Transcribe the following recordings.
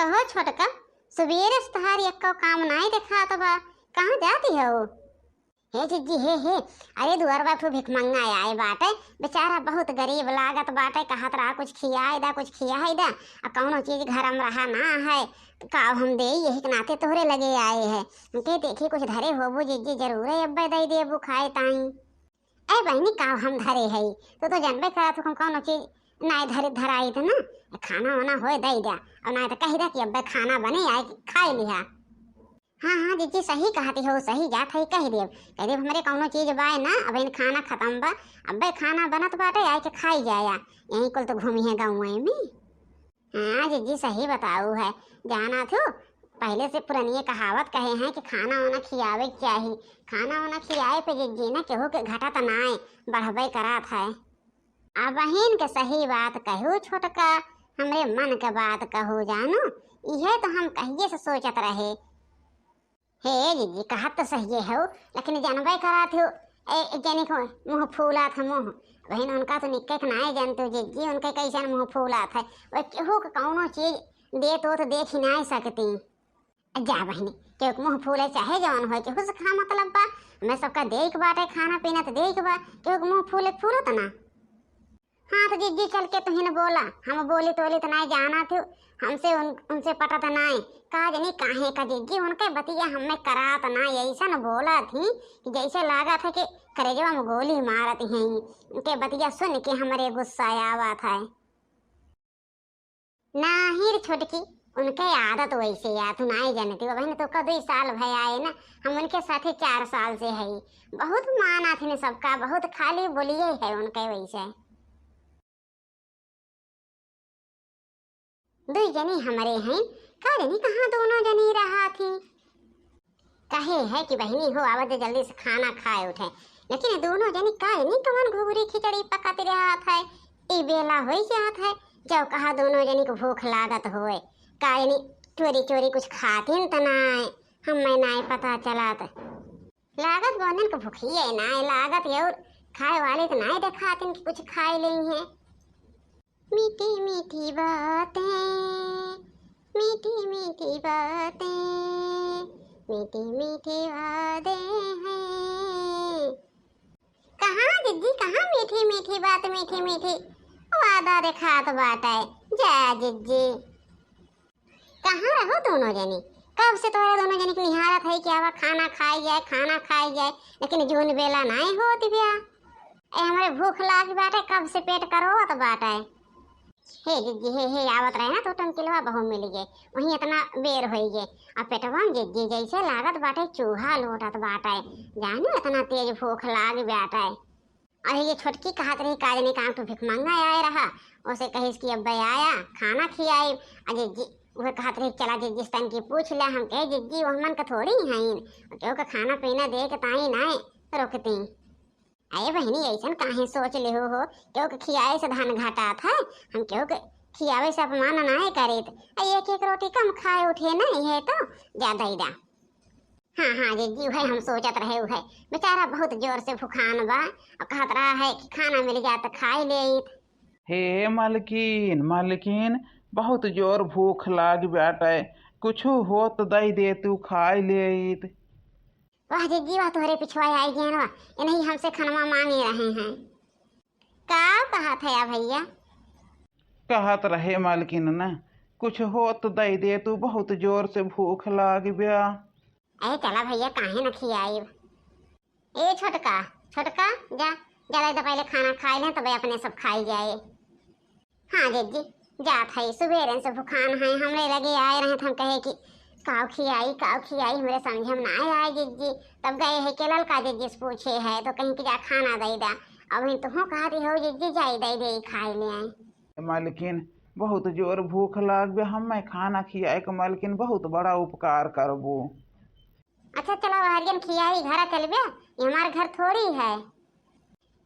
कहो छोटका, सवेरे से तहारी अक्का काम नहीं देखा तो बा, कहाँ जाती हो? हे जिज्जी हे, अरे दुआर बा भिख मंगा आए बाटे, बेचारा बहुत गरीब लागत बाटे, कहत रहा कुछ खियाई दा कुछ खियाई दा, आ कौनो चीज घर में रहा ना है तो का हम दे यही के नाते तोहरे लगे आए है के देखी कुछ धरे होबू जिज्जी जरूर है अब्बे दई देबू खाए ताई। ए बहनी का हम धरे है तो जानबे करा तो कौनो चीज नाय धरे धराई तो ना खाना वाना होए दई दिया और ना तो कही दा कि अब्बे खाना बने आए खाए लिहा। हाँ हाँ जीजी सही कहती हो, सही जात है कह देव हमारे कौनो चीज बाय ना अब इन खाना खत्म बा अब्बे खाना बनत बाटे आए के खाई जाया यहीं कुल तो घूमी है गाँव में। हाँ जीजी सही बताऊ है, जाना थो पहले से पुरानी कहावत कहे हैं कि खाना वाना खियावे चाहिए, खाना वाना खियाए पे जीजी ना केहू के घटा तो नाए बढ़बे करात है। अब बहन के सही बात कहू छोटका, हमरे मन के बात कहू जानो यह तो हम कहिए से सोचत रहे। हे जीजी कहत तो सही है लेकिन जानबे करात हो जनी को मुँह फूला था मुँह बहन उनका तो निक्के के नाए जानते हो जीजी उनके कैसे मुँह फूला था वह केहू के कौनो चीज दे तो देख ही नहीं सकती। जा बहनी केहू मुँह फूले चाहे जौन हो केहू से खा मतलब बा मैं सबका देख बाटे खाना पीना तो देख बा केहू मुँह फूले फूलत ना। हाँ तो जीजी चल के तुहिन बोला हम बोली तोली तो नहीं जाना थी हमसे उनसे पता तो नहीं कहा जनी काहे का जीजी उनके बतिया हमें करा तो ना ऐसा न बोला थी कि जैसे लागा था कि करेजवा में गोली मारत हैं उनके बतिया सुन के हमारे गुस्सा आवा था। ना ही छोटकी उनके आदत वैसे या तू नहीं जानती हो बहन तो का 2 साल भय आए ना हम उनके साथ 4 साल से है बहुत माना थी सबका बहुत खाली बोलिए है उनके वैसे। 2 जनी हमारे हैं का जनी कहाँ दोनों जनी रहा थी कहे है कि बहनी हो आवत जल्दी से खाना खाए उठे लेकिन दोनों जनी का नहीं कवन घुघरी खिचड़ी पकाते रहा था ई बेला हो जात है जब कहा दोनों जनी को भूख लागत होए का जनी चोरी चोरी कुछ खाती तो नाय हमें नाय पता चला लागत बोनन को भूखिए नाय लागत और खाए वाले तो नाय दिखाते कि कुछ खाए ली है। मीठी मीठी बातें मीठी मीठी बातें मीठी मीठी वादे हैं। कहाँ जिज्जी कहाँ मीठी मीठी बात मीठी मीठी वादा दिखात बाटे जा जिज्जी कहाँ रहो दोनों जनी कब से तो दोनों जनी की निहारत है कि आवा खाना खाई जाए लेकिन जून बेला नहीं होती भैया हमारे भूख लाग बाटे कब से पेट करो तो बाटे। हे जिज्जी हे आवत रहे ना तो टंकिलवा बहु मिल गए वहीं इतना बेर हो गए अब पेटवा जिज्जी जैसे लागत बाटे चूहा लोटत बाटे जानो इतना तेज भूख लाग बाटे। अरे ये छोटकी कहत रही काजनी काम तो भिख मंगा आए रहा उसे कही कि अब आया खाना खियाई जिज्जी वह कहत रही चला जिज्जी स्तन की पूछ लिया हम कहे जिज्जी वह मन का थोड़ी हैं क्यों का खाना पीना दे के ताई नाए रोकती। अरे बहनी ऐसा काहे सोच ले हो क्यों के खियाए से धान घाटा था हम क्यों के खियावे से अपमान ना करे एक एक रोटी कम खाए उठे नहीं है तो ज्यादा ही दा। हाँ जीजी भाई हम सोचत रहे है बेचारा बहुत जोर से भूखान बा और कहत रहा है कि खाना मिल जाए तो खाई ले। हे मालकिन बहुत जोर भूख लाग बाटे कुछ हो तो दई दे तू खाई ले। वाह जीजी वाह तोहरे पिछवाए आई गए ना ये नहीं हमसे खनवा मांगे रहे हैं का कहा था भैया कहत रहे मालकिन ना कुछ हो तो दई दे तू बहुत जोर से भूख लाग बया। अरे चला भैया काहे न खियाई ए छोटका जा जल्दी तो पहले खाना खाई लें तब अपने सब खाई जाए। हाँ जीजी जात है सुबेरे से भूखान है हमरे लगे आए रहे हम कहे कि काव खियाई हमारे समझ में ना आए जीजी तब गए है के ललका जीजी से पूछे है तो कहीं कि जा खाना दे दा अब तुम कहती हो जीजी जाई दे खाई ले आए। मालकिन बहुत जोर भूख लाग बे हमें खाना खियाए के मालकिन बहुत बड़ा उपकार करबो। अच्छा चलो हरियन खियाई घर चल बे ये हमारे घर थोड़ी है।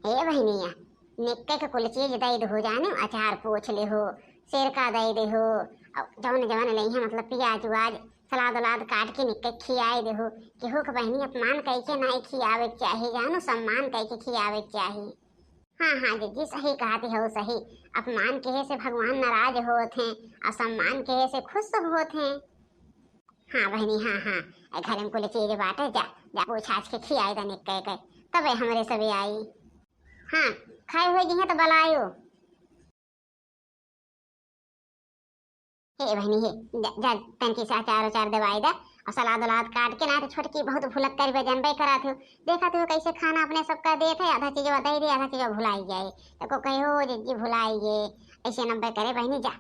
हे बहनिया निक्के के कुल चीज दे हो जाने अचार पूछ ले हो शेर का दे हो जवन ले मतलब प्याज उज सलाद उलाद काट के निक्के खियाई दे हो केहू के बहनी अपमान कह के नहीं खियावे चाहिए जानो सम्मान कह के खियावे चाहिए। हाँ हाँ जीजी सही कहती हो सही। अपमान कहे से भगवान नाराज होत हैं और सम्मान कहे से खुश होत हैं। हाँ बहनी हाँ हाँ घर में कुल चीज बाटे जा जा पूछ आज के खियाई तनिक कह कह तबे हमरे सबे आई। हाँ खाए हुए जी हैं तो बलायो। हे बहनी हे जा, जा तनकी सा चार चार दवाई दा और सलाद वलाद काट के ना तो छोटकी बहुत भुलक कर जानबे करा थे। देखा तू कैसे खाना अपने सबका दे थे आधा चीज दे दे आधा चीज भुलाई जाए तो को कहे हो जीजी भुलाई गे ऐसे नब्बे करे बहनी जा।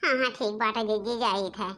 हाँ हाँ ठीक बाटा जीजी जाई था।